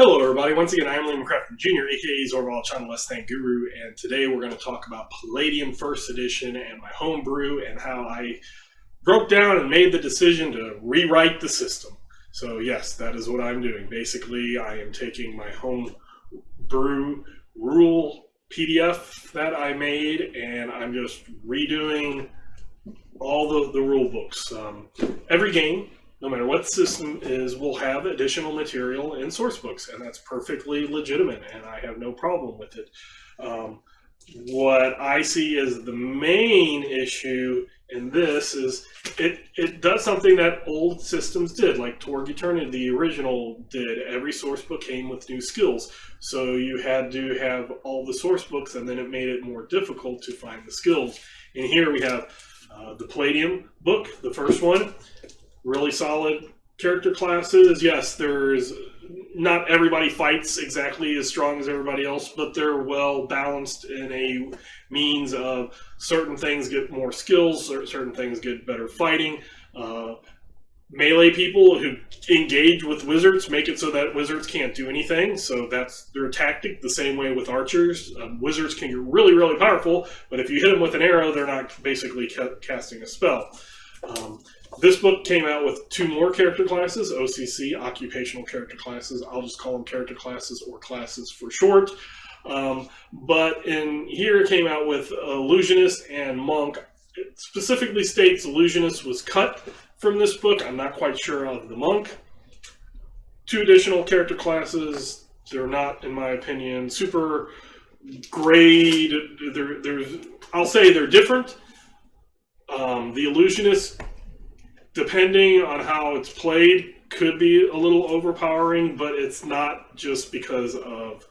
Hello everybody, once again I am Liam McCraft Jr., aka Zorval China Less Than Guru, and today we're going to talk about Palladium First Edition and my homebrew and how I broke down and made the decision to rewrite the system. So yes, that is what I'm doing. Basically, I am taking my homebrew rule PDF that I made and I'm just redoing all the rule books. Every game, no matter what the system is, will have additional material in source books, and that's perfectly legitimate, and I have no problem with it. What I see as the main issue in this is it does something that old systems did, like Torg Eternity, the original, did. Every source book came with new skills, so you had to have all the source books, and then it made it more difficult to find the skills. And here we have the Palladium book, the first one. Really solid character classes. Yes, there's not everybody fights exactly as strong as everybody else, but they're well balanced in a means of certain things get more skills, certain things get better fighting. Melee people who engage with wizards make it so that wizards can't do anything, so that's their tactic. The same way with archers. Wizards can get really, really powerful, but if you hit them with an arrow, they're not basically casting a spell. This book came out with two more character classes, OCC, occupational character classes. I'll just call them character classes or classes for short. But in here it came out with Illusionist and Monk. It specifically states Illusionist was cut from this book. I'm not quite sure of the Monk. Two additional character classes. They're not, in my opinion, super great. I'll say they're different. The Illusionist, depending on how it's played, could be a little overpowering, but it's not just because of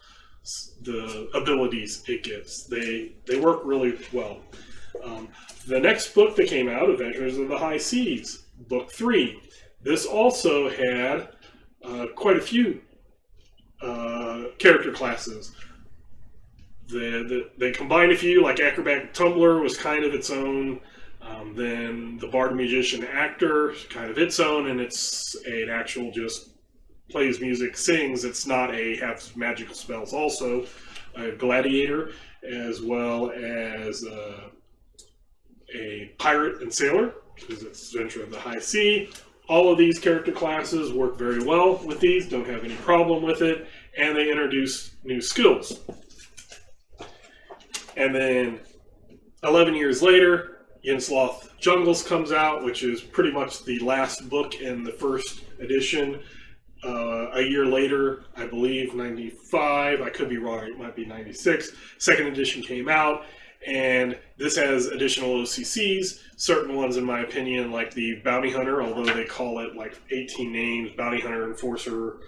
the abilities it gives. They work really well. The next book that came out, Adventures of the High Seas, Book 3. This also had quite a few character classes. They combined a few, like Acrobatic Tumbler was kind of its own. Then the Bard Magician Actor, kind of its own, and it's an actual just plays music, sings. It's not has magical spells. Also, a Gladiator, as well as a Pirate and Sailor, because it's Adventure of the High Sea. All of these character classes work very well with these, don't have any problem with it, and they introduce new skills. And then 11 years later, Yinslath Jungles comes out, which is pretty much the last book in the first edition. A year later, I believe, 95, I could be wrong, it might be 96, second edition came out, and this has additional OCCs, certain ones in my opinion, like the Bounty Hunter, although they call it like 18 names, Bounty Hunter, Enforcer,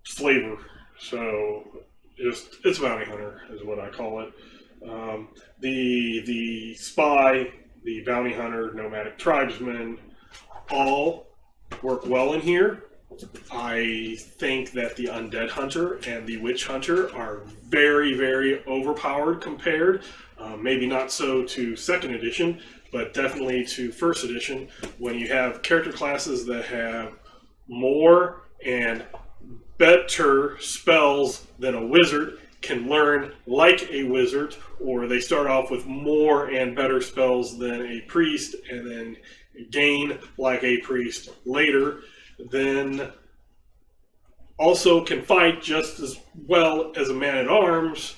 Flavor, so it's Bounty Hunter is what I call it. The Spy, the Bounty Hunter, Nomadic Tribesman, all work well in here. I think that the Undead Hunter and the Witch Hunter are very, very overpowered compared. Maybe not so to second edition, but definitely to first edition. When you have character classes that have more and better spells than a wizard, can learn like a wizard, or they start off with more and better spells than a priest and then gain like a priest later, then also can fight just as well as a man-at-arms.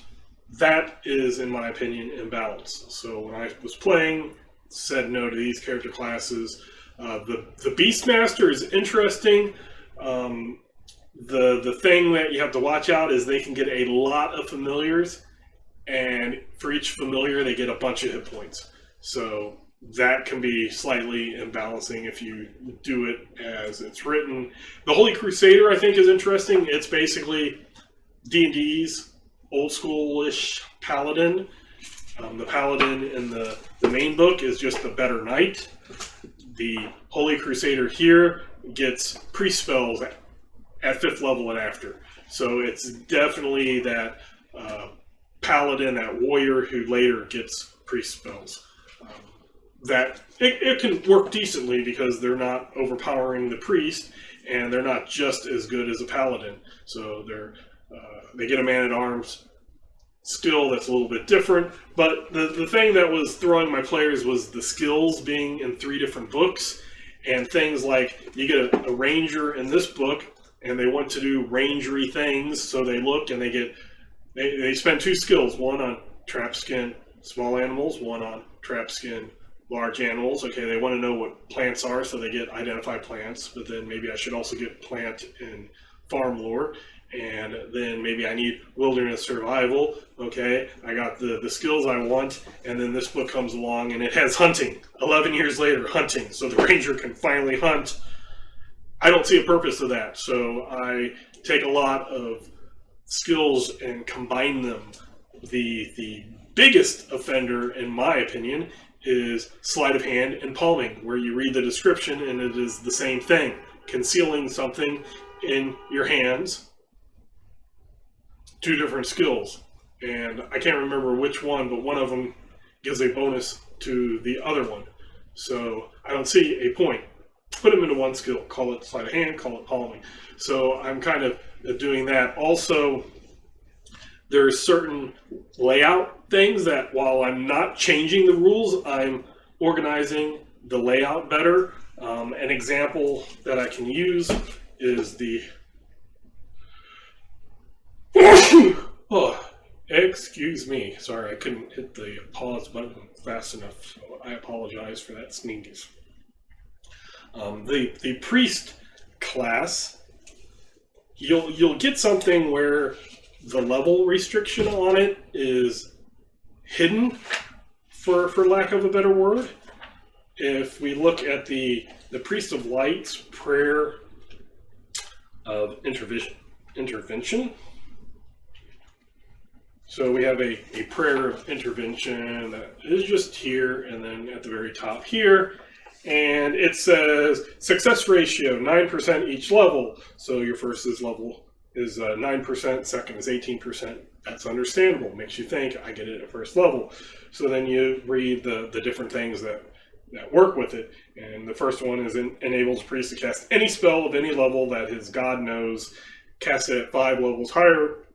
That is, in my opinion, imbalanced. So when I was playing, said no to these character classes. The Beastmaster is interesting. The thing that you have to watch out is they can get a lot of familiars, and for each familiar they get a bunch of hit points. So that can be slightly imbalancing if you do it as it's written. The Holy Crusader, I think, is interesting. It's basically D&D's old school-ish paladin. The paladin in the main book is just a better knight. The Holy Crusader here gets priest spells at 5th level and after. So it's definitely that paladin, that warrior who later gets priest spells. That it can work decently because they're not overpowering the priest, and they're not just as good as a paladin. So they get a man-at-arms skill that's a little bit different. But the thing that was throwing my players was the skills being in 3 different books, and things like you get a ranger in this book, and they want to do rangery things, so they look and they spend 2 skills, one on trap skin small animals, one on trap skin large animals. Okay, they want to know what plants are, so they get identify plants, but then maybe I should also get plant in farm lore, and then maybe I need wilderness survival. Okay, I got the skills I want, and then this book comes along and it has hunting. 11 years later, hunting, so the ranger can finally hunt. I don't see a purpose to that, so I take a lot of skills and combine them. The biggest offender, in my opinion, is sleight of hand and palming, where you read the description and it is the same thing. Concealing something in your hands, 2 different skills. And I can't remember which one, but one of them gives a bonus to the other one. So I don't see a point. Put them into 1 skill. Call it sleight of hand, call it palming. So I'm kind of doing that. Also, there's certain layout things that while I'm not changing the rules, I'm organizing the layout better. An example that I can use is the... oh, excuse me. Sorry, I couldn't hit the pause button fast enough, so I apologize for that sneeze. The priest class, you'll get something where the level restriction on it is hidden, for lack of a better word. If we look at the Priest of Light's prayer of intervention. So we have a prayer of intervention that is just here, and then at the very top here, and it says success ratio 9% each level. So your first level is 9%, second is 18%. That's understandable. Makes you think, I get it at first level. So then you read the different things that work with it. And the first one is enables priest to cast any spell of any level that his god knows, cast it at 5 levels higher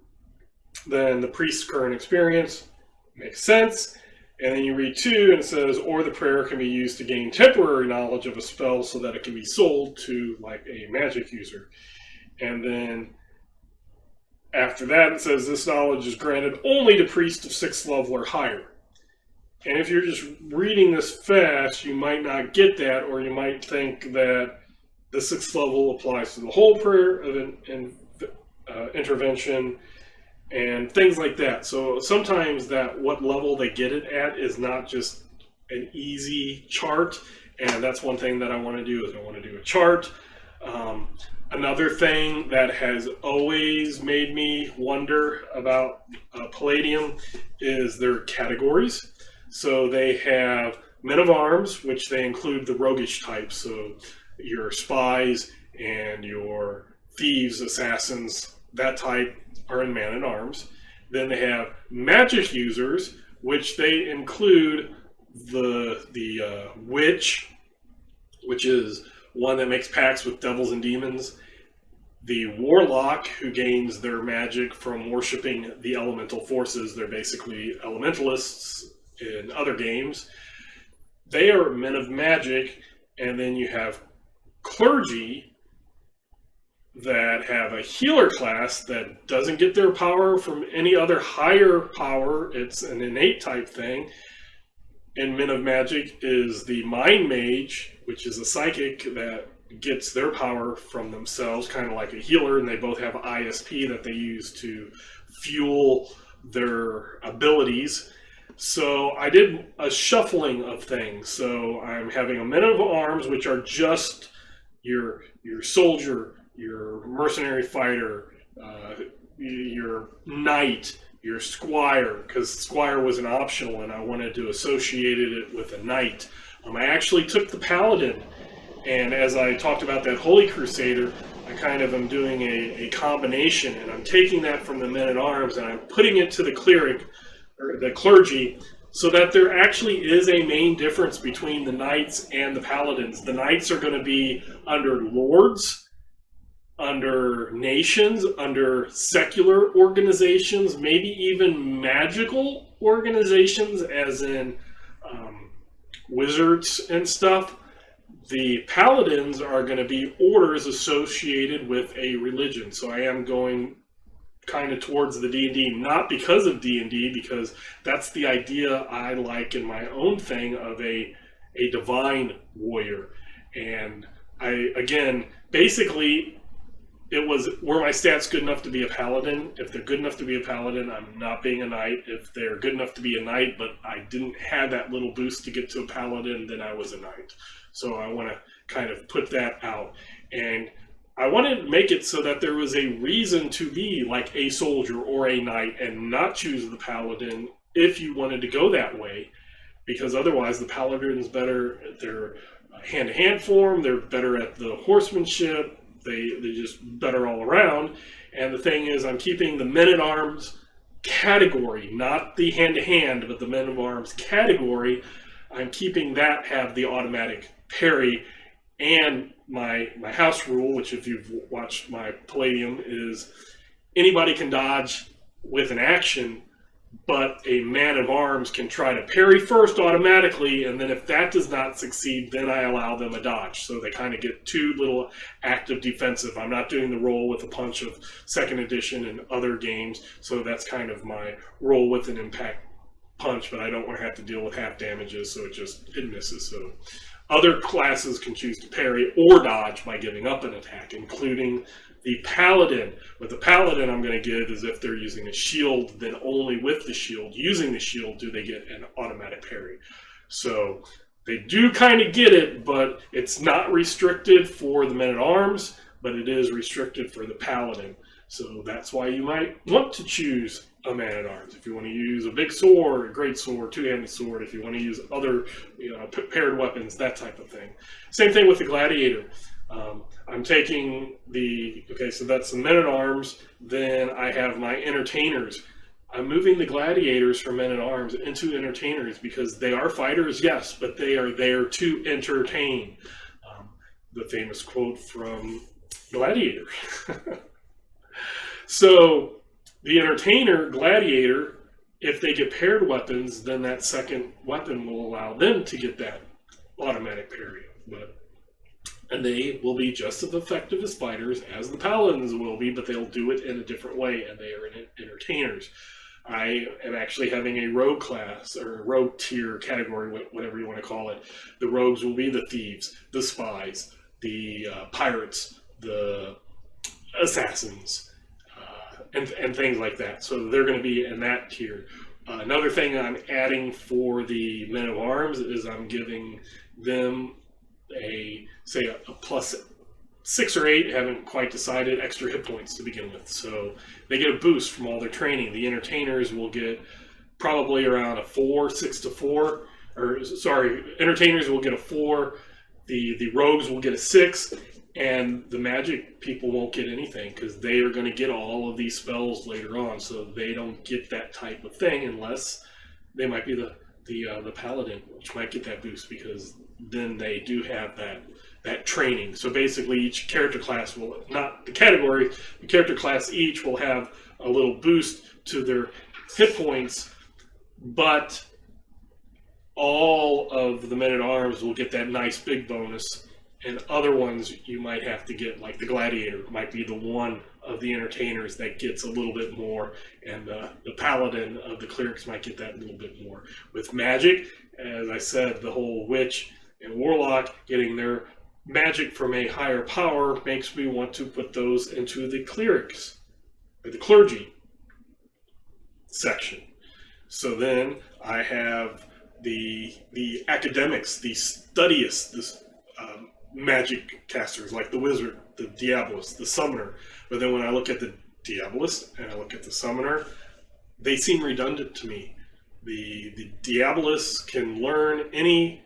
than the priest's current experience. Makes sense. And then you read 2 and it says, or the prayer can be used to gain temporary knowledge of a spell so that it can be sold to like a magic user. And then after that, it says this knowledge is granted only to priests of 6th level or higher. And if you're just reading this fast, you might not get that, or you might think that the 6th level applies to the whole prayer of intervention and things like that. So sometimes that what level they get it at is not just an easy chart, and that's one thing that I want to do is I want to do a chart. Another thing that has always made me wonder about Palladium is their categories. So they have men of arms, which they include the roguish types. So your spies and your thieves, assassins, that type are in man at arms. Then they have magic users, which they include the witch, which is one that makes pacts with devils and demons. The warlock, who gains their magic from worshiping the elemental forces. They're basically elementalists in other games. They are men of magic. And then you have clergy that have a healer class that doesn't get their power from any other higher power. It's an innate type thing. And men of magic is the mind mage, which is a psychic that gets their power from themselves, kind of like a healer, and they both have ISP that they use to fuel their abilities. So I did a shuffling of things. So I'm having a men of arms, which are just your soldier, your mercenary fighter, your knight, your squire, because squire was an optional and I wanted to associate it with a knight. I actually took the paladin, and as I talked about that Holy Crusader, I kind of am doing a combination, and I'm taking that from the men at arms and I'm putting it to the cleric, or the clergy, so that there actually is a main difference between the knights and the paladins. The knights are going to be under lords, under nations, under secular organizations, maybe even magical organizations, as in wizards and stuff. The paladins are going to be orders associated with a religion. So I am going kind of towards the D&D, not because of D&D, because that's the idea I like in my own thing of a divine warrior. And I, again, basically, it was, were my stats good enough to be a paladin? If they're good enough to be a paladin, I'm not being a knight. If they're good enough to be a knight, but I didn't have that little boost to get to a paladin, then I was a knight. So I want to kind of put that out. And I wanted to make it so that there was a reason to be like a soldier or a knight and not choose the paladin if you wanted to go that way. Because otherwise the paladin's better at their hand-to-hand form, they're better at the horsemanship, they're just better all around. And the thing is, I'm keeping the men-at-arms category, not the hand-to-hand, but the men-at-arms category. I'm keeping that have the automatic parry, and my house rule, which if you've watched my Palladium, is anybody can dodge with an action, but a man-of-arms can try to parry first automatically, and then if that does not succeed, then I allow them a dodge. So they kind of get two little active defensive. I'm not doing the roll with a punch of 2nd edition and other games, so that's kind of my roll with an impact punch, but I don't want to have to deal with half damages, so it misses. So other classes can choose to parry or dodge by giving up an attack, including the paladin. What the paladin I'm going to give is if they're using a shield, then only with the shield, using the shield, do they get an automatic parry. So they do kind of get it, but it's not restricted for the men-at-arms, but it is restricted for the paladin. So that's why you might want to choose a man-at-arms. If you want to use a big sword, a great sword, two-handed sword, if you want to use other paired weapons, that type of thing. Same thing with the gladiator. I'm taking so that's the men-at-arms, then I have my entertainers. I'm moving the gladiators from men-at-arms into entertainers because they are fighters, yes, but they are there to entertain. The famous quote from Gladiator. So the entertainer, gladiator, if they get paired weapons, then that second weapon will allow them to get that automatic parry. And they will be just as effective as fighters as the paladins will be, but they'll do it in a different way, and they are entertainers. I am actually having a rogue class, or rogue tier category, whatever you want to call it. The rogues will be the thieves, the spies, the pirates, the assassins, and things like that. So they're going to be in that tier. Another thing I'm adding for the men-at-arms is I'm giving them a plus 6 or 8, haven't quite decided, extra hit points to begin with. So they get a boost from all their training. The entertainers will get probably around a 4, 6 to 4, entertainers will get a 4, the rogues will get a 6, and the magic people won't get anything because they are going to get all of these spells later on, so they don't get that type of thing unless they might be the paladin, which might get that boost because then they do have that training. So basically each character class will, not the category, the character class each will have a little boost to their hit points, but all of the men-at-arms will get that nice big bonus, and other ones you might have to get, like the gladiator might be the one of the entertainers that gets a little bit more, and the paladin of the clerics might get that a little bit more. With magic, as I said, the whole witch and warlock getting their magic from a higher power makes me want to put those into the clerics, or the clergy section. So then I have the academics, the studyists, the magic casters, like the wizard, the diabolist, the summoner. But then when I look at the diabolist and I look at the summoner, they seem redundant to me. The diabolist can learn any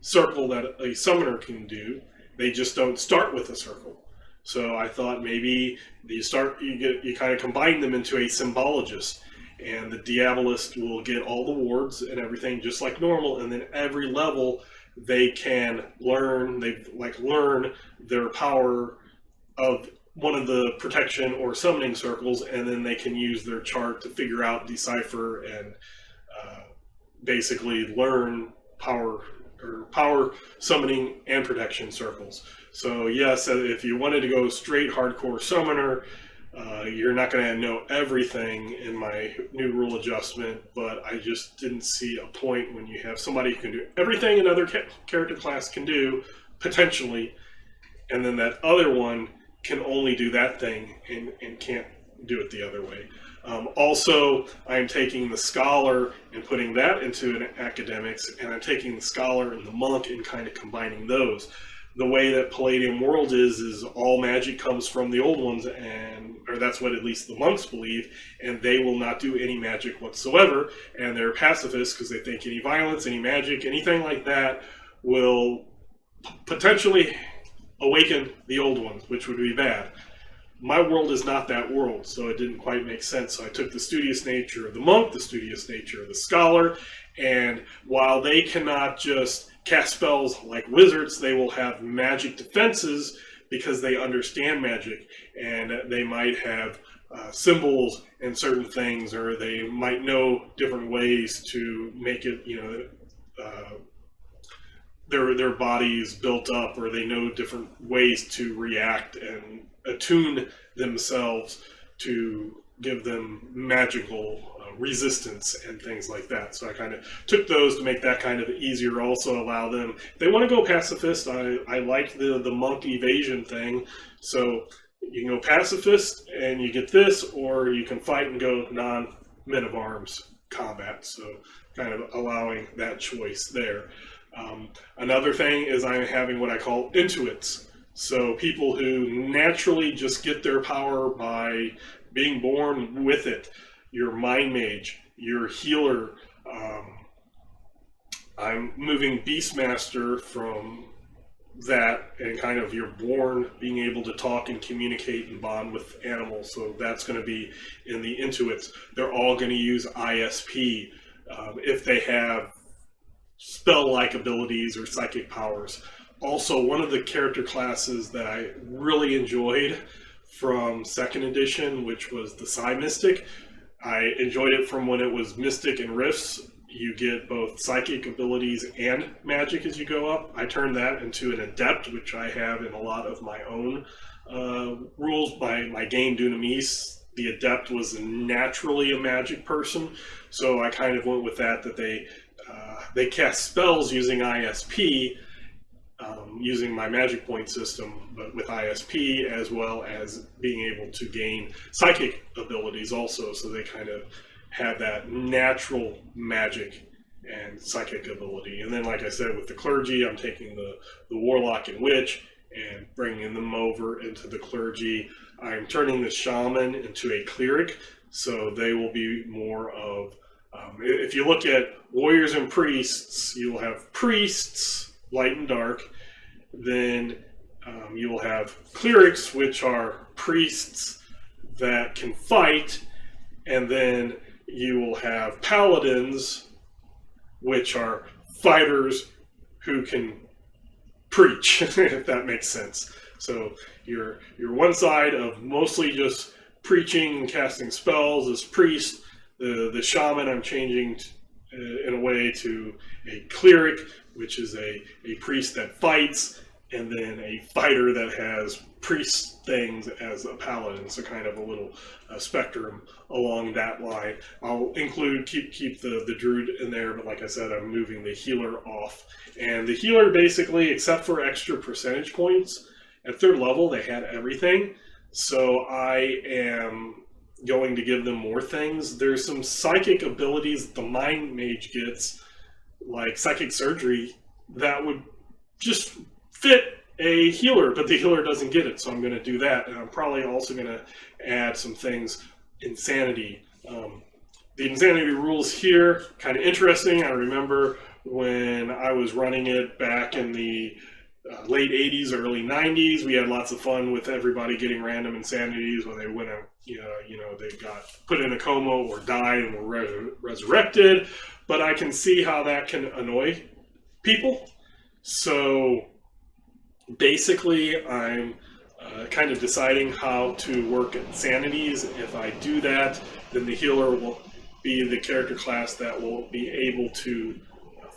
circle that a summoner can do. They just don't start with a circle. So I thought maybe you kind of combine them into a symbologist, and the diabolist will get all the wards and everything just like normal, and then every level they can learn their power of one of the protection or summoning circles, and then they can use their chart to figure out, decipher, and basically learn power summoning and protection circles. So yes, if you wanted to go straight hardcore summoner, you're not going to know everything in my new rule adjustment, but I just didn't see a point when you have somebody who can do everything another character class can do, potentially, and then that other one can only do that thing and can't do it the other way. Also, I'm taking the scholar and putting that into an academics, and I'm taking the scholar and the monk and kind of combining those. The way that Palladium World is all magic comes from the old ones, or that's what at least the monks believe, and they will not do any magic whatsoever, and they're pacifists because they think any violence, any magic, anything like that will potentially awaken the old ones, which would be bad. My world is not that world, so it didn't quite make sense. So I took the studious nature of the monk, the studious nature of the scholar, and while they cannot just cast spells like wizards, they will have magic defenses because they understand magic, and they might have symbols and certain things, or they might know different ways to make it, their bodies built up, or they know different ways to react and attune themselves to give them magical resistance and things like that. So I kind of took those to make that kind of easier. Also allow them, if they want to go pacifist, I like the monk evasion thing. So you can go pacifist and you get this, or you can fight and go non-men of arms combat. So kind of allowing that choice there. Another thing is I'm having what I call intuits. So people who naturally just get their power by being born with it. Your mind mage, your healer. I'm moving Beastmaster from that, and kind of you're born being able to talk and communicate and bond with animals. So that's going to be in the intuits. They're all going to use ISP if they have spell-like abilities or psychic powers. Also, one of the character classes that I really enjoyed from 2nd edition, which was the Psi Mystic. I enjoyed it from when it was Mystic and Rifts. You get both psychic abilities and magic as you go up. I turned that into an Adept, which I have in a lot of my own rules. My game Dunamis, the Adept was naturally a magic person, so I kind of went with that they cast spells using ISP, using my magic point system, but with ISP, as well as being able to gain psychic abilities also. So they kind of have that natural magic and psychic ability. And then, like I said, with the clergy, I'm taking the warlock and witch and bringing them over into the clergy. I'm turning the shaman into a cleric, so they will be more of, if you look at warriors and priests, you will have priests, light and dark. Then you will have clerics, which are priests that can fight, and then you will have paladins, which are fighters who can preach, if that makes sense. So you're one side of mostly just preaching and casting spells as priest. The shaman I'm changing in a way to a cleric, which is a priest that fights, and then a fighter that has priest things as a paladin. So kind of a little spectrum along that line. I'll include, keep the druid in there, but like I said, I'm moving the healer off. And the healer basically, except for extra percentage points, at 3rd level they had everything. So I am going to give them more things. There's some psychic abilities the mind mage gets, like psychic surgery, that would just fit a healer, but the healer doesn't get it, so I'm going to do that. And I'm probably also going to add some things. Insanity. The insanity rules here, kind of interesting. I remember when I was running it back in the late 80s, early 90s, we had lots of fun with everybody getting random insanities when they went out, they got put in a coma or died and were resurrected. But I can see how that can annoy people. So basically, I'm kind of deciding how to work insanities. If I do that, then the healer will be the character class that will be able to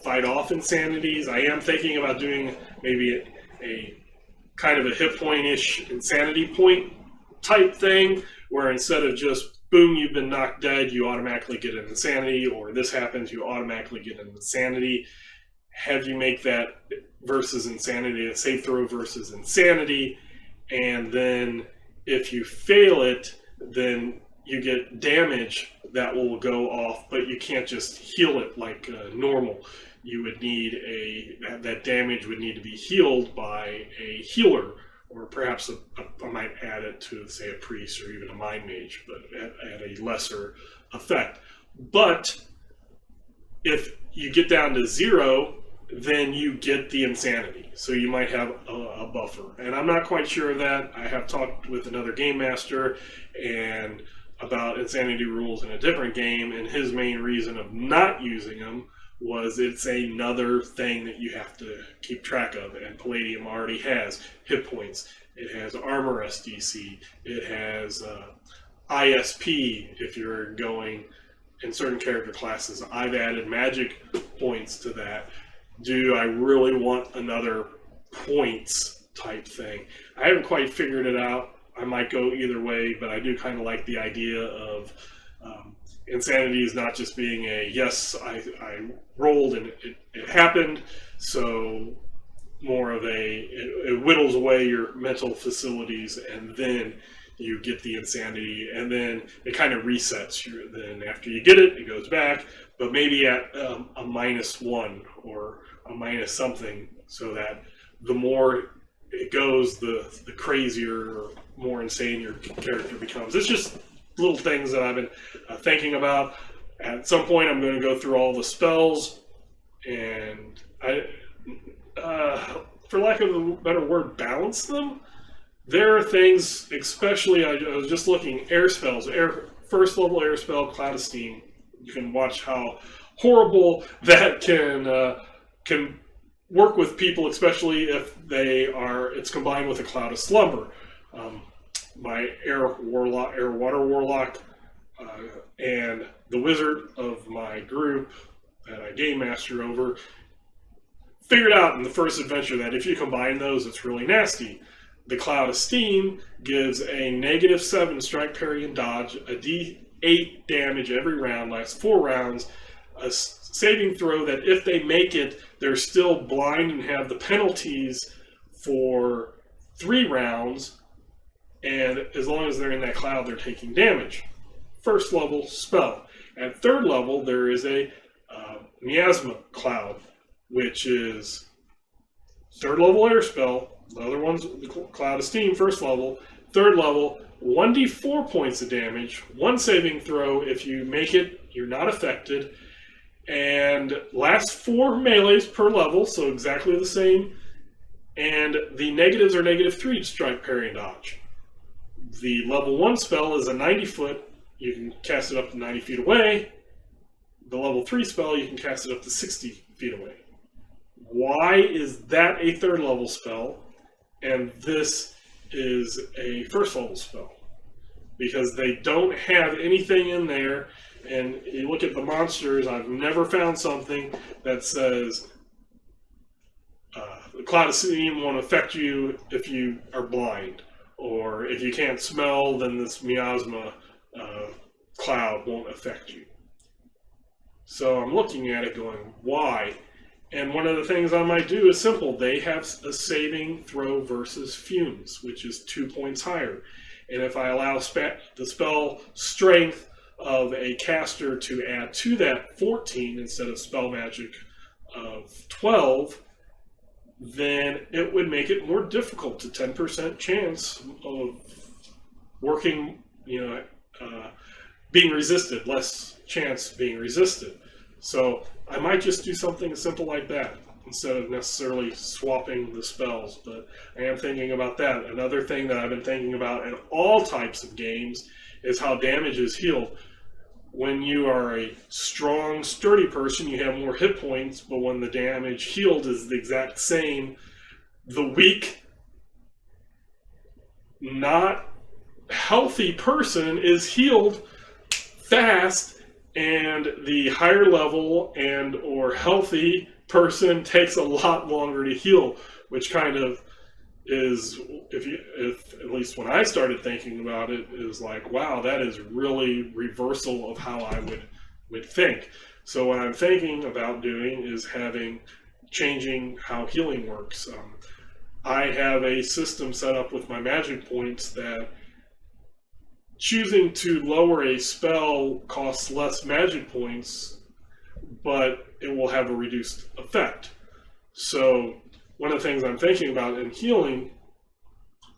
fight off insanities. I am thinking about doing maybe a kind of a hit point-ish insanity point type thing, where instead of just boom, you've been knocked dead, you automatically get an insanity, or this happens, you automatically get an insanity. Have you make that versus insanity, a save throw versus insanity, and then if you fail it, then you get damage that will go off, but you can't just heal it like normal. You would need that damage would need to be healed by a healer, or perhaps I might add it to, say, a priest or even a mind mage, but at a lesser effect. But if you get down to 0, then you get the insanity. So you might have a buffer. And I'm not quite sure of that. I have talked with another game master and about insanity rules in a different game, and his main reason of not using them was it's another thing that you have to keep track of, and Palladium already has hit points, it has armor SDC, it has ISP if you're going in certain character classes. I've added magic points to that. Do I really want another points type thing? I haven't quite figured it out. I might go either way, but I do kind of like the idea of insanity is not just being a yes, I rolled and it happened, so more of it whittles away your mental facilities, and then you get the insanity, and then it kind of resets you. Then after you get it, it goes back, but maybe at a -1 or a minus something, so that the more it goes, the crazier or more insane your character becomes. It's just little things that I've been thinking about. At some point, I'm going to go through all the spells, and for lack of a better word, balance them. There are things, especially, I was just looking, air spells, first level air spell, Cloud of Steam. You can watch how horrible that can work with people, especially if it's combined with a Cloud of Slumber. My air water warlock, and the wizard of my group that I game master over figured out in the first adventure that if you combine those, it's really nasty. The Cloud of Steam gives a -7 strike, parry, and dodge, a D8 damage every round, lasts 4 rounds, a saving throw that if they make it, they're still blind and have the penalties for 3 rounds, and as long as they're in that cloud, they're taking damage. First level spell. At 3rd level, there is a miasma cloud, which is 3rd level air spell. The other one's the Cloud of Steam, 1st level. 3rd level, 1d4 points of damage, 1 saving throw. If you make it, you're not affected. And lasts 4 melees per level, so exactly the same. And the negatives are -3 strike, parry, and dodge. The level 1 spell is a 90-foot. You can cast it up to 90 feet away. The level 3 spell, you can cast it up to 60 feet away. Why is that a 3rd level spell, and this is a 1st level spell? Because they don't have anything in there, and you look at the monsters, I've never found something that says the Cloud of Steam won't affect you if you are blind, or if you can't smell, then this miasma cloud won't affect you. So I'm looking at it going, why? And one of the things I might do is simple. They have a saving throw versus fumes, which is 2 points higher. And if I allow the spell strength of a caster to add to that 14 instead of spell magic of 12, then it would make it more difficult to 10% chance of working, being resisted, less chance being resisted. So I might just do something simple like that instead of necessarily swapping the spells, but I am thinking about that. Another thing that I've been thinking about in all types of games is how damage is healed. When you are a strong, sturdy person, you have more hit points, but when the damage healed is the exact same, the weak not healthy person is healed fast, and the higher level and or healthy person takes a lot longer to heal, which kind of is, if at least when I started thinking about it, is like, wow, that is really reversal of how I would think. So what I'm thinking about doing is changing how healing works. I have a system set up with my magic points that choosing to lower a spell costs less magic points, but it will have a reduced effect. So one of the things I'm thinking about in healing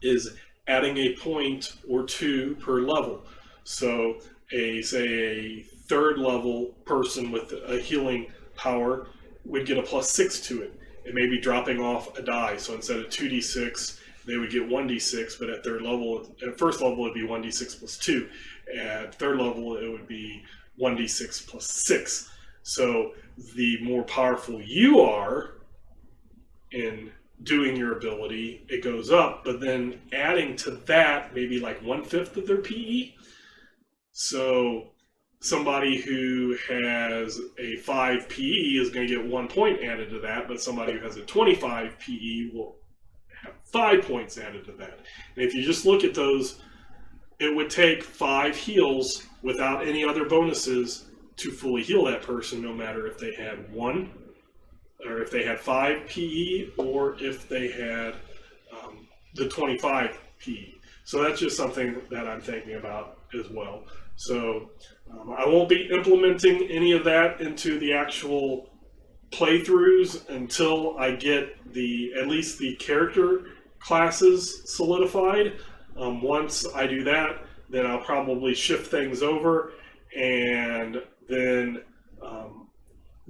is adding a point or two per level. So say a third level person with a healing power would get a +6 to it. It may be dropping off a die. So instead of 2d6, they would get 1d6, but at first level it would be 1d6 plus 2. At third level it would be 1d6 plus 6. So the more powerful you are in doing your ability, it goes up, but then adding to that maybe like 1/5 of their PE. So somebody who has a 5 PE is going to get 1 point added to that, but somebody who has a 25 PE will have 5 points added to that. And if you just look at those, it would take 5 heals without any other bonuses to fully heal that person, no matter if they had 1, or if they had 5 PE, or if they had the 25 PE. So that's just something that I'm thinking about as well. So I won't be implementing any of that into the actual playthroughs until I get at least the character classes solidified. Once I do that, then I'll probably shift things over and then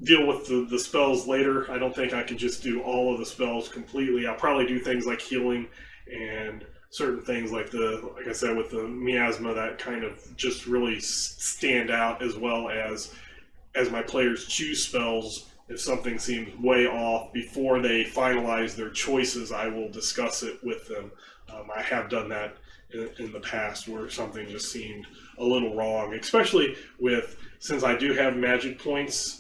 deal with the spells later. I don't think I can just do all of the spells completely. I'll probably do things like healing and certain things like I said, with the miasma that kind of just really stand out, as well as my players choose spells. If something seems way off before they finalize their choices, I will discuss it with them. I have done that in the past where something just seemed a little wrong, especially since I do have magic points.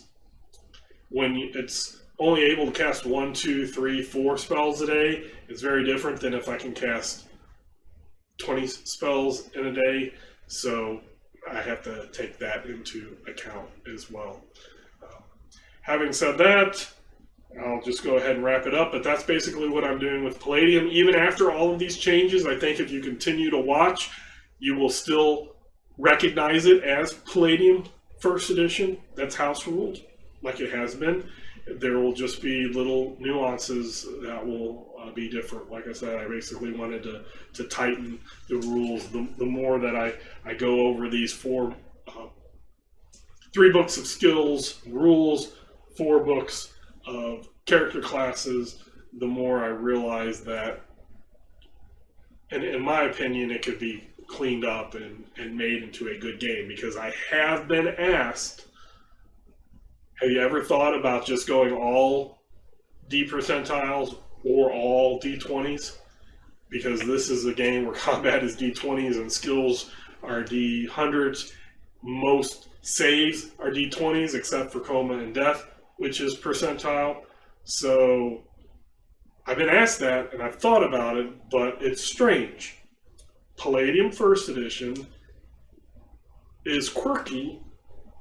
When it's only able to cast 1, 2, 3, 4 spells a day, it's very different than if I can cast 20 spells in a day. So I have to take that into account as well. Having said that, I'll just go ahead and wrap it up, but that's basically what I'm doing with Palladium. Even after all of these changes, I think if you continue to watch, you will still recognize it as Palladium First Edition. That's house ruled, like it has been. There will just be little nuances that will be different. Like I said, I basically wanted to tighten the rules. The more that I go over these 3 books of skills, rules, 4 books of character classes, the more I realize that, and in my opinion, it could be cleaned up and made into a good game. Because I have been asked, have you ever thought about just going all D percentiles or all D20s? Because this is a game where combat is D20s and skills are D100s. Most saves are D20s except for coma and death, which is percentile. So I've been asked that and I've thought about it, but it's strange. Palladium First Edition is quirky,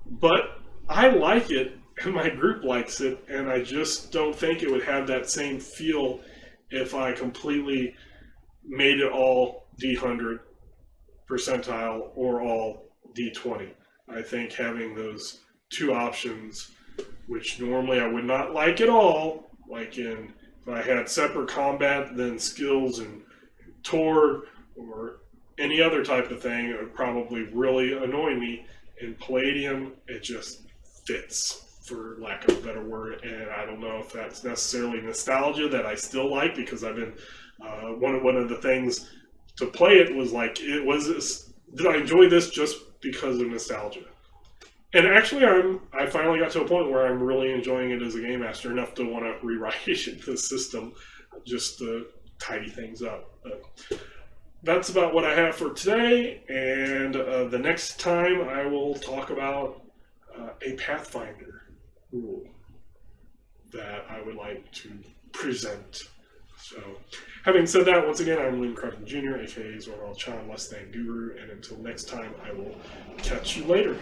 but I like it and my group likes it, and I just don't think it would have that same feel if I completely made it all D100 percentile or all D20. I think having those 2 options, which normally I would not like at all, like if I had separate combat, then skills and Tord or any other type of thing, it would probably really annoy me. In Palladium, it just fits, for lack of a better word, and I don't know if that's necessarily nostalgia that I still like, because I've been one of the things to play it was like, did I enjoy this just because of nostalgia? And actually, I finally got to a point where I'm really enjoying it as a game master enough to want to rewrite the system just to tidy things up. But that's about what I have for today, and the next time I will talk about a Pathfinder rule that I would like to present. So, having said that, once again, I'm Liam Crafton Jr., aka Zorval Chan, Less Than Guru, and until next time, I will catch you later.